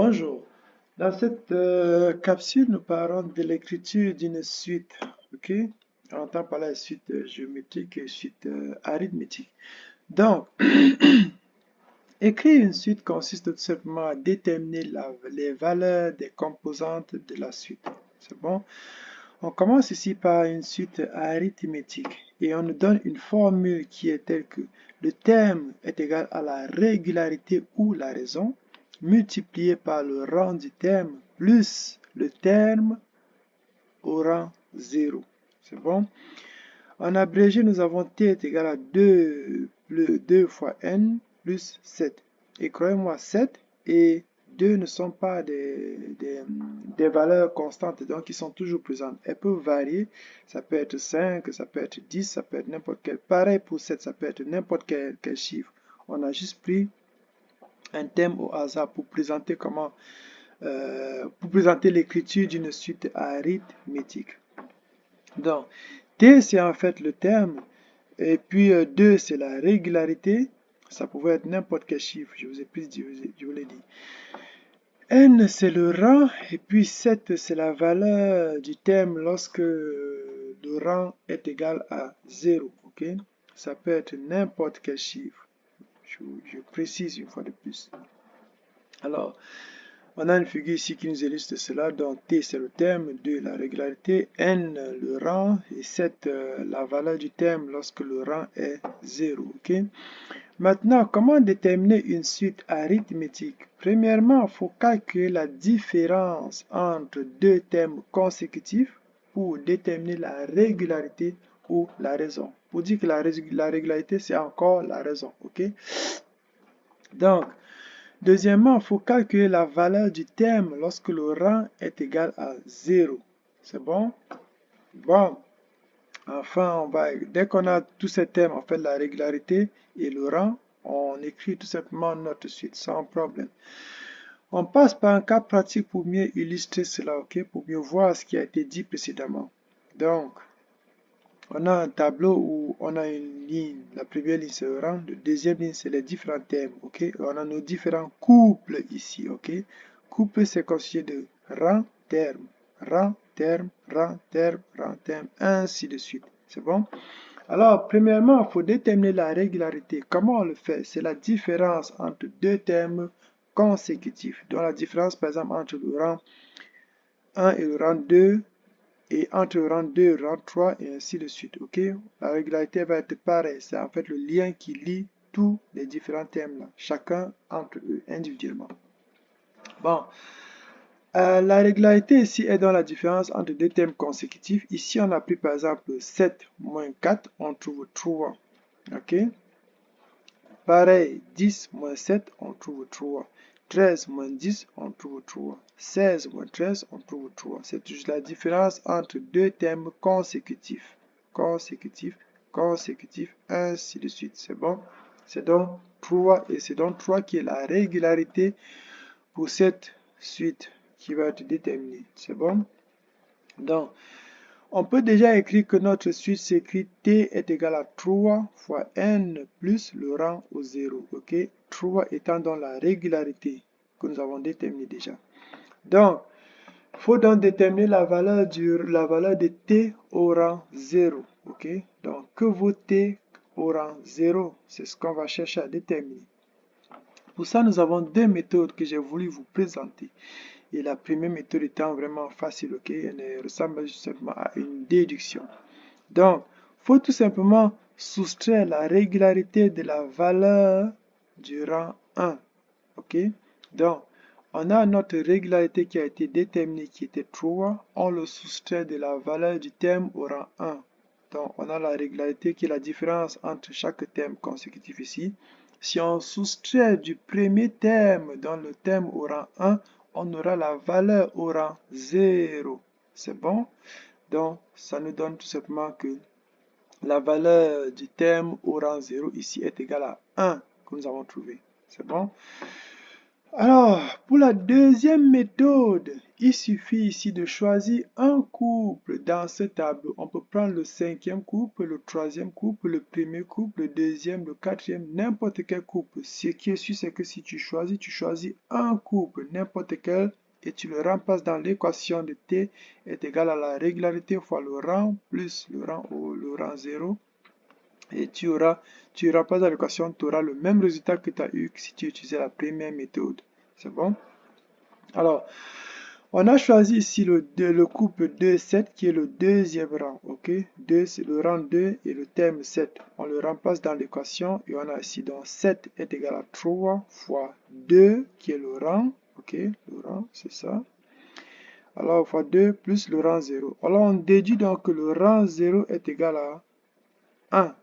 Bonjour. Dans cette capsule, nous parlons de l'écriture d'une suite. Ok? On entend par la suite géométrique et suite arithmétique. Donc, écrire une suite consiste tout simplement à déterminer les valeurs des composantes de la suite. C'est bon? On commence ici par une suite arithmétique et on nous donne une formule qui est telle que le terme est égal à la régularité ou la raison multiplié par le rang du terme plus le terme au rang 0. C'est bon? En abrégé, nous avons t est égal à 2 fois n plus 7. Et croyez-moi, 7 et 2 ne sont pas des valeurs constantes, donc ils sont toujours présentes. Elles peuvent varier, ça peut être 5, ça peut être 10, ça peut être n'importe quel. Pareil pour 7, ça peut être n'importe quel chiffre. On a juste pris un thème au hasard pour présenter l'écriture d'une suite arithmétique. Donc, T c'est en fait le terme, et puis 2 c'est la régularité, ça pouvait être n'importe quel chiffre, je vous ai plus dit, je vous l'ai dit. N c'est le rang, et puis 7 c'est la valeur du terme lorsque le rang est égal à 0, ok? Ça peut être n'importe quel chiffre, je précise une fois de plus. Alors, on a une figure ici qui nous illustre cela, donc T c'est le terme, 2 la régularité, N le rang et 7 la valeur du terme lorsque le rang est 0. Okay? Maintenant, comment déterminer une suite arithmétique? Premièrement, il faut calculer la différence entre deux termes consécutifs pour déterminer la régularité ou la raison. Pour dire que la régularité, c'est encore la raison. Okay? Donc, deuxièmement, il faut calculer la valeur du terme lorsque le rang est égal à 0. C'est bon? Bon. Enfin, dès qu'on a tous ces termes, on fait la régularité et le rang, on écrit tout simplement notre suite sans problème. On passe par un cas pratique pour mieux illustrer cela, ok? Pour mieux voir ce qui a été dit précédemment. Donc, on a un tableau où on a une ligne. La première ligne, c'est le rang. La deuxième ligne, c'est les différents termes. Ok? On a nos différents couples ici. Ok? Couple, c'est constitué de rang, terme, rang, terme, rang, terme, rang, terme, ainsi de suite. C'est bon? Alors, premièrement, il faut déterminer la régularité. Comment on le fait? C'est la différence entre deux termes consécutifs. Donc, la différence, par exemple, entre le rang 1 et le rang 2, et entre le rang 2 et le rang 3 et ainsi de suite. Ok? La régularité va être pareille. C'est en fait le lien qui lie tous les différents termes là, chacun entre eux individuellement. Bon. La régularité ici est dans la différence entre deux termes consécutifs. Ici, on a pris par exemple 7 moins 4, on trouve 3. Ok? Pareil, 10 moins 7, on trouve 3. 13 moins 10, on trouve 3. 16 moins 13, on trouve 3. C'est juste la différence entre deux termes consécutifs. Consécutifs, consécutifs, ainsi de suite. C'est bon? C'est donc 3 et c'est donc 3 qui est la régularité pour cette suite qui va être déterminée. C'est bon? Donc, on peut déjà écrire que notre suite s'écrit T est égal à 3 fois N plus le rang au 0. Ok? 3 étant dans la régularité que nous avons déterminée déjà. Donc, il faut donc déterminer la valeur de T au rang 0. Ok? Donc, que vaut T au rang 0? C'est ce qu'on va chercher à déterminer. Pour ça, nous avons deux méthodes que j'ai voulu vous présenter. Et la première méthode étant vraiment facile, ok? Elle ressemble justement à une déduction. Donc, il faut tout simplement soustraire la régularité de la valeur du rang 1, ok? Donc, on a notre régularité qui a été déterminée, qui était 3. On le soustrait de la valeur du terme au rang 1. Donc, on a la régularité qui est la différence entre chaque terme consécutif ici. Si on soustrait du premier terme dans le terme au rang 1, on aura la valeur au rang 0. C'est bon? Donc, ça nous donne tout simplement que la valeur du terme au rang 0 ici est égale à 1 que nous avons trouvé. C'est bon? Alors, pour la deuxième méthode, il suffit ici de choisir un couple dans ce tableau. On peut prendre le cinquième couple, le troisième couple, le premier couple, le deuxième, le quatrième, n'importe quel couple. Ce qui est sûr, c'est que si tu choisis un couple, n'importe quel, et tu le remplaces dans l'équation de t est égal à la régularité fois le rang plus le rang 0. Et tu remplaces dans l'équation, tu auras le même résultat que tu as eu si tu utilisais la première méthode. C'est bon? Alors, on a choisi ici le couple 2, 7 qui est le deuxième rang. Ok, 2 c'est le rang 2 et le terme 7. On le remplace dans l'équation et on a ici donc 7 est égal à 3 fois 2 qui est le rang. Ok, le rang c'est ça. Alors fois 2 plus le rang 0. Alors on déduit donc que le rang 0 est égal à 1.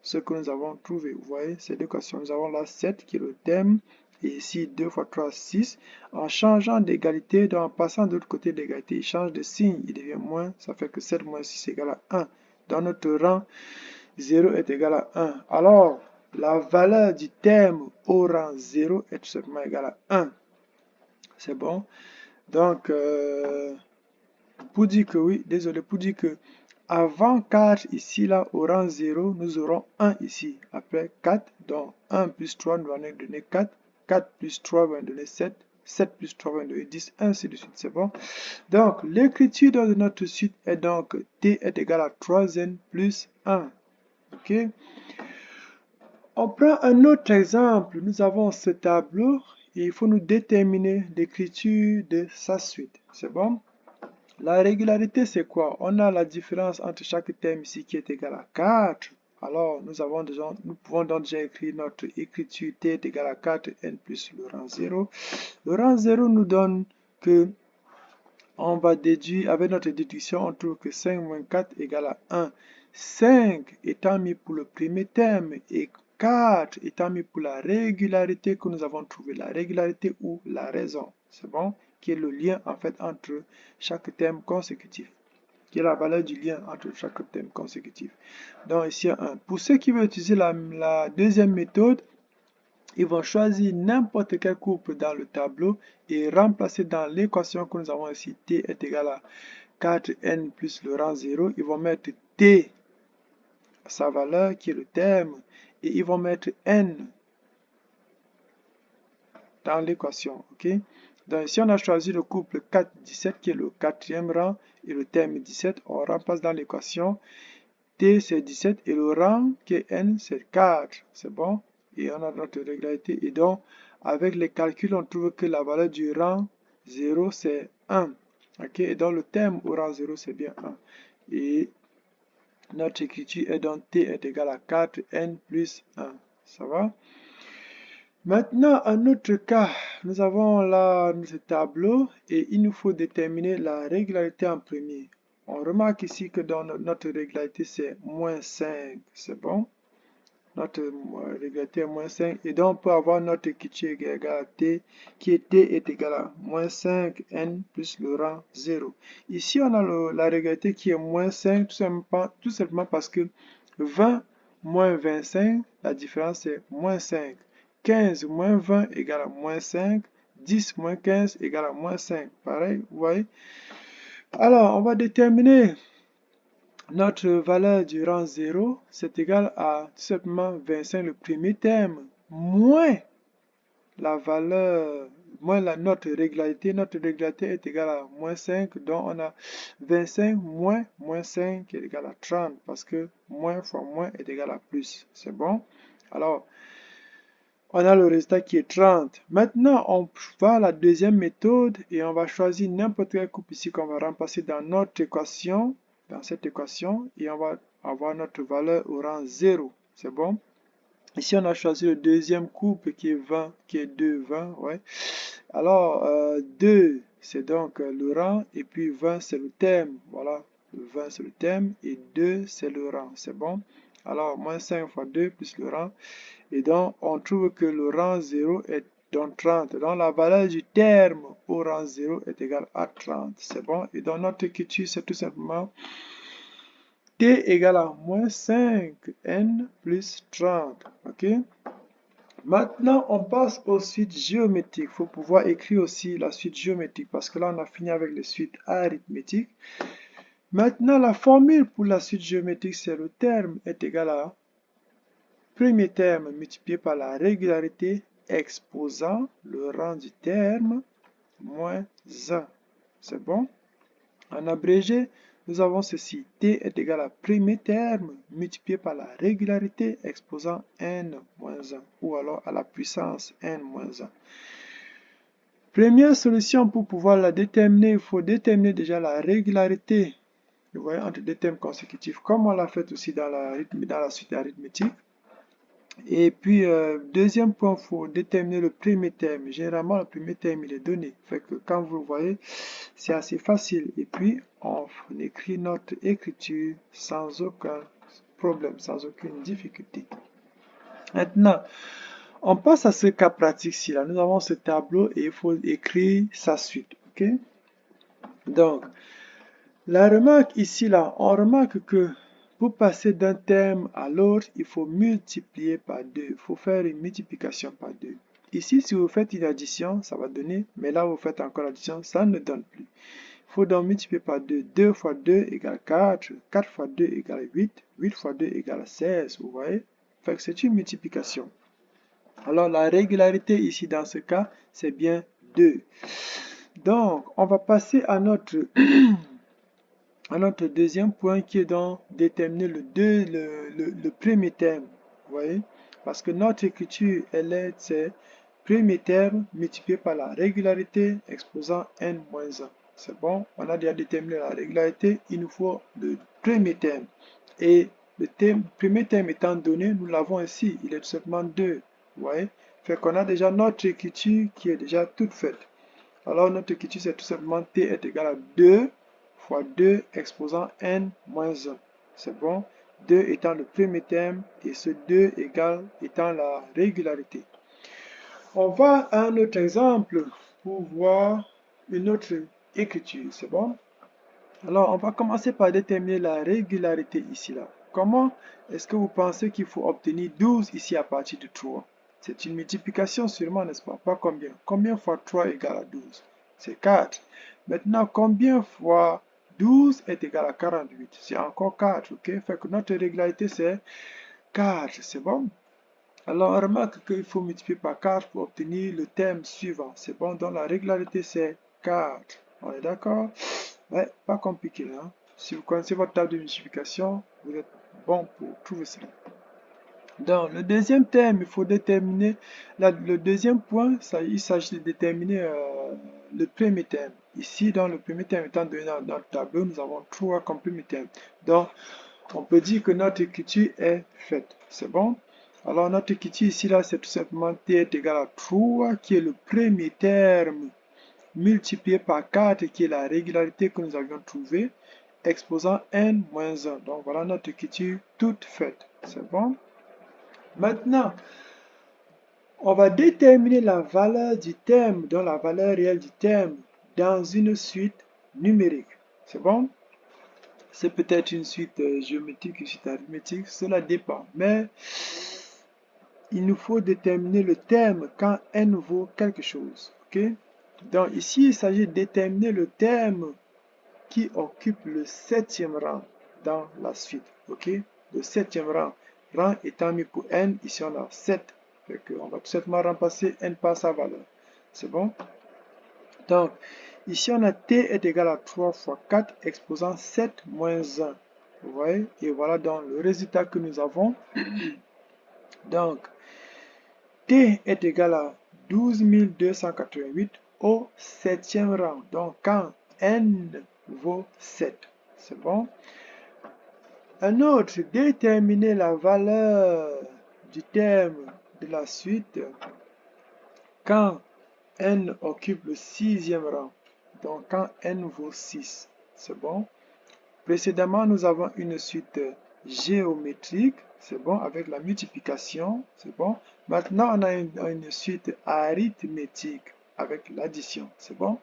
Ce que nous avons trouvé. Vous voyez, c'est l'équation. Nous avons là 7 qui est le terme. Et ici, 2 fois 3, 6. En changeant d'égalité, donc en passant de l'autre côté de l'égalité, il change de signe. Il devient moins. Ça fait que 7 moins 6 égale à 1. Dans notre rang, 0 est égal à 1. Alors, la valeur du terme au rang 0 est tout simplement égale à 1. C'est bon? Donc, pour dire que oui, désolé, pour dire que avant 4 ici, là, au rang 0, nous aurons 1 ici. Après 4, donc 1 plus 3 nous va nous donner 4. 4 plus 3 va nous donner 7. 7 plus 3 va nous donner 10, ainsi de suite, c'est bon. Donc, l'écriture de notre suite est donc t est égal à 3n plus 1. Ok. On prend un autre exemple. Nous avons ce tableau et il faut nous déterminer l'écriture de sa suite. C'est bon? La régularité, c'est quoi? On a la différence entre chaque terme ici qui est égal à 4. Alors, nous pouvons donc déjà écrire notre écriture t est égal à 4n plus le rang 0. Le rang 0 nous donne que on va déduire, avec notre déduction, on trouve que 5 moins 4 égale à 1. 5 étant mis pour le premier terme et 4 étant mis pour la régularité que nous avons trouvé, la régularité ou la raison. C'est bon? Qui est le lien en fait entre chaque terme consécutif, qui est la valeur du lien entre chaque terme consécutif. Donc ici 1. Pour ceux qui veulent utiliser la deuxième méthode, ils vont choisir n'importe quel couple dans le tableau et remplacer dans l'équation que nous avons ici, t est égal à 4n plus le rang 0. Ils vont mettre t, sa valeur qui est le terme, et ils vont mettre n dans l'équation. Ok? Donc ici, on a choisi le couple 4, 17 qui est le quatrième rang et le terme 17. On remplace dans l'équation. T c'est 17 et le rang qui est n c'est 4. C'est bon? Et on a notre régularité. Et donc, avec les calculs, on trouve que la valeur du rang 0 c'est 1. Ok? Et donc, le terme au rang 0 c'est bien 1. Et notre écriture est donc t est égal à 4n plus 1. Ça va? Maintenant, un autre cas, nous avons là notre tableau et il nous faut déterminer la régularité en premier. On remarque ici que dans notre régularité, c'est moins 5. C'est bon? Notre régularité est moins 5. Et donc, on peut avoir notre écriture égale à t, qui est t est égal à moins 5n plus le rang 0. Ici, on a la régularité qui est moins 5, tout simplement parce que 20 moins 25, la différence est moins 5. 15 moins 20 égale à moins 5. 10 moins 15 égale à moins 5. Pareil, vous voyez? Alors, on va déterminer notre valeur du rang 0, c'est égal à tout simplement 25, le premier terme, moins la valeur, moins notre régularité. Notre régularité est égale à moins 5, donc on a 25 moins 5 qui est égal à 30, parce que moins fois moins est égal à plus. C'est bon? Alors, on a le résultat qui est 30. Maintenant, on va à la deuxième méthode et on va choisir n'importe quel couple ici qu'on va remplacer dans notre équation, dans cette équation, et on va avoir notre valeur au rang 0. C'est bon? Ici, on a choisi le deuxième couple qui est 20, qui est 2, 20. Ouais. Alors, 2, c'est donc le rang, et puis 20, c'est le terme. Voilà, le 20, c'est le terme, et 2, c'est le rang. C'est bon? Alors, moins 5 fois 2 plus le rang. Et donc, on trouve que le rang 0 est donc 30. Donc, la valeur du terme au rang 0 est égale à 30. C'est bon? Et donc, notre écriture, c'est tout simplement t égale à moins 5n plus 30. OK? Maintenant, on passe aux suites géométriques. Il faut pouvoir écrire aussi la suite géométrique parce que là, on a fini avec les suites arithmétiques. Maintenant, la formule pour la suite géométrique, c'est le terme est égal à premier terme multiplié par la régularité exposant le rang du terme moins 1. C'est bon? En abrégé, nous avons ceci. T est égal à premier terme multiplié par la régularité exposant n moins 1 ou alors à la puissance n moins 1. Première solution pour pouvoir la déterminer, il faut déterminer déjà la régularité. Vous voyez, entre deux termes consécutifs, comme on l'a fait aussi dans la suite arithmétique. Et puis, deuxième point, il faut déterminer le premier terme. Généralement, le premier terme, il est donné. Fait que quand vous le voyez, c'est assez facile. Et puis, on écrit notre écriture sans aucun problème, sans aucune difficulté. Maintenant, on passe à ce cas pratique-ci. Là, nous avons ce tableau et il faut écrire sa suite. OK? Donc, la remarque ici, là, on remarque que pour passer d'un terme à l'autre, il faut multiplier par 2. Il faut faire une multiplication par 2. Ici, si vous faites une addition, ça va donner, mais là, vous faites encore l'addition, ça ne donne plus. Il faut donc multiplier par 2. 2 fois 2 égale 4. 4 fois 2 égale 8. 8 fois 2 égale 16. Vous voyez? Fait que c'est une multiplication. Alors, la régularité ici, dans ce cas, c'est bien 2. Donc, on va passer à notre deuxième point qui est donc déterminer le premier terme. Vous voyez? Parce que notre écriture, c'est premier terme multiplié par la régularité exposant n-1. C'est bon? On a déjà déterminé la régularité. Il nous faut le premier terme. Et le premier terme étant donné, nous l'avons ici. Il est tout simplement 2. Vous voyez? Fait qu'on a déjà notre écriture qui est déjà toute faite. Alors notre écriture, c'est tout simplement t est égal à 2 fois 2 exposant n moins 1. C'est bon? 2 étant le premier terme et ce 2 étant la régularité. On va à un autre exemple pour voir une autre écriture. C'est bon? Alors, on va commencer par déterminer la régularité ici. Là. Comment est-ce que vous pensez qu'il faut obtenir 12 ici à partir de 3? C'est une multiplication sûrement, n'est-ce pas? Pas combien? Combien fois 3 égale à 12? C'est 4. Maintenant, combien fois 12 est égal à 48? C'est encore 4, ok? Fait que notre régularité, c'est 4, c'est bon? Alors, on remarque qu'il faut multiplier par 4 pour obtenir le terme suivant. C'est bon? Donc, la régularité, c'est 4. On est d'accord? Ouais, pas compliqué, hein? Si vous connaissez votre table de multiplication, vous êtes bon pour trouver cela. Dans le deuxième terme, il faut déterminer, le deuxième point, il s'agit de déterminer le premier terme. Ici, dans le premier terme étant donné dans notre tableau, nous avons 3 comme premier terme. Donc, on peut dire que notre écriture est faite. C'est bon? Alors, notre écriture ici, là, c'est tout simplement t est égal à 3, qui est le premier terme, multiplié par 4, qui est la régularité que nous avions trouvée, exposant n-1. Donc, voilà notre écriture toute faite. C'est bon? Maintenant, on va déterminer la valeur du terme, donc la valeur réelle du terme, dans une suite numérique. C'est bon? C'est peut-être une suite géométrique, une suite arithmétique, cela dépend. Mais il nous faut déterminer le terme quand n vaut quelque chose. Ok? Donc ici, il s'agit de déterminer le terme qui occupe le 7e rang dans la suite. Ok? Le 7e rang. Rang étant mis pour n, ici on a 7. On va tout simplement remplacer n par sa valeur. C'est bon? Donc, ici on a t est égal à 3 fois 4 exposant 7 moins 1. Vous voyez? Et voilà donc le résultat que nous avons. Donc, t est égal à 12 288 au 7e rang. Donc, quand n vaut 7. C'est bon? Un autre, déterminer la valeur du terme de la suite quand n occupe le 6e rang. Donc, quand n vaut 6. C'est bon? Précédemment, nous avons une suite géométrique. C'est bon? Avec la multiplication. C'est bon? Maintenant, on a une suite arithmétique avec l'addition. C'est bon?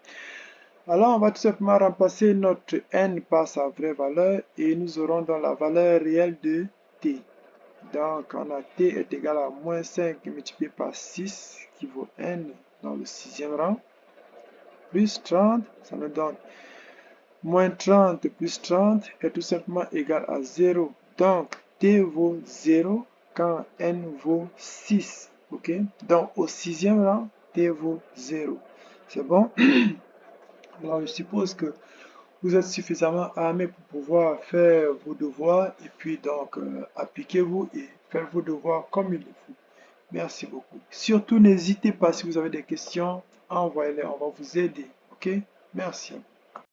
Alors, on va tout simplement remplacer notre n par sa vraie valeur et nous aurons dans la valeur réelle de t. Donc, on a t est égal à moins 5 multiplié par 6, qui vaut n dans le sixième rang, plus 30, ça me donne moins 30 plus 30 est tout simplement égal à 0. Donc, t vaut 0 quand n vaut 6. Ok? Donc, au sixième rang, t vaut 0. C'est bon? Alors, je suppose que vous êtes suffisamment armé pour pouvoir faire vos devoirs et puis donc appliquez-vous et faites vos devoirs comme il le faut. Merci beaucoup. Surtout, n'hésitez pas si vous avez des questions, envoyez-les, on va vous aider. Ok? Merci.